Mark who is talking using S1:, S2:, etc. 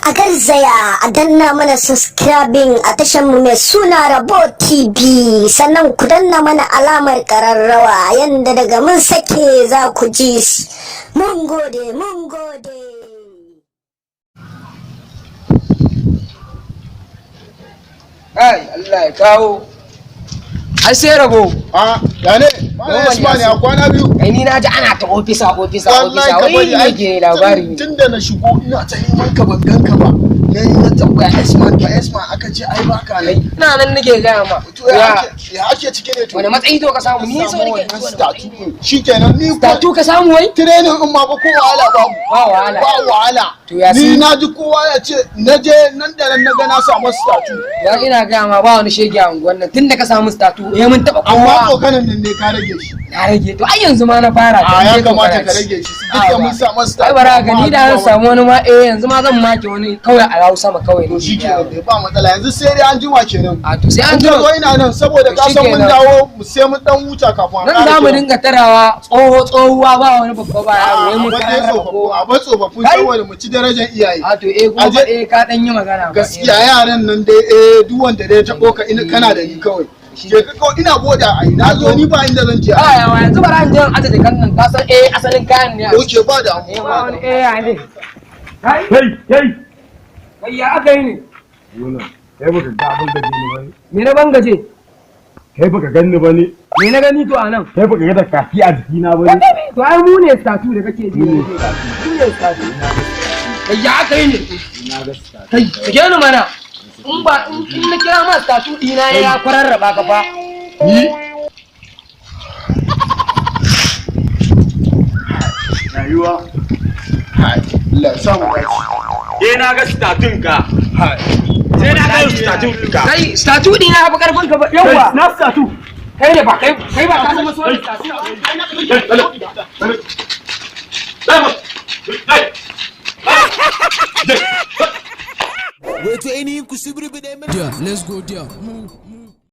S1: a garzaya a danna mana subscribing a tashar mu mai suna Rabo TV, sannan ku danna mana alamar kararrawa yanda daga mun sake za ku ji shi. Mun gode, mun gode.
S2: Ai, Allah ya kawo. Ai sai Rabo.
S3: Ya ne? Malam Isma ne a kwana biyu.
S2: Ai ni na ji ana ta ofisa. Wai ne ke labari ne.
S3: Tunda na shigo ina ta neman ka ban ganka ba. Yayi na tambaya Isma aka ce ai baka nan.
S2: Ina nan nake gaya ma.
S3: To ya ake cike ne to.
S2: Wani matsayi to ka samu? Ni so nake
S3: statu. Shikenan ni
S2: statu ka samu wai?
S3: Training in ma ba ko wahala ba. Ba wahala.
S2: To ya
S3: ni na ji kowa ya ce na je nan da nan na ga na samu statu.
S2: Ya ina gaya ma ba wani shege a unguwar nan tunda ka samu statu mun taba kowa.
S3: Amma kokarin nan ne ka rage shi.
S2: Na rage to ai yanzu ma na fara.
S3: Ya kamata ka rage shi. Duk da mun samu statu.
S2: Ai bara ga ni da zan samu wani ma yanzu ma zan make wani kawai a rawu sama kawai.
S3: To shikenan ba matsala yanzu sai dai an jima kenan.
S2: A to sai an jima.
S3: Ko ina nan saboda ka san mun dawo sai mun dan huta kafin
S2: nan za mu dinga tarawa tsohuwa ba wani babba ba yaro mun
S3: a ba tsofaffin saboda mu ci darajar iyaye.
S2: A to kuma ka dan yi magana.
S3: Gaskiya yaran nan dai duk wanda dai ta boka kana da ni kawai. Je ka kawai ina boda ai na zo ni ba inda zan je.
S2: Yawa yanzu bara an je an aje kan nan ka san asalin kayan ne.
S3: Oke ba da mu.
S2: Ba wani ya ne.
S4: Kai
S2: ya aka yi ne?
S4: Kai baka ga abin da ni bane.
S2: Me na bangaje?
S4: Kai baka ganni bane.
S2: Me na gani to anan?
S4: Kai baka ga da kafi a jikina bane.
S2: To ai mu ne statu da kake ji. Mu ne statu. Kai ya aka yi ne? Kai kike ni mana. In ba in na kira ma statu dina ya kwararraba ka fa.
S4: Ni rayuwa.
S3: Allah ya samu dace.
S4: Na ga statun ka. Sai na ga statun ka.
S2: Kai statu dina fa karfin ka ba. Yawa.
S4: Na statu.
S2: Kai ne ba kai ba ka zama so statu.
S5: Wait to any kusibri bide. Let's go there.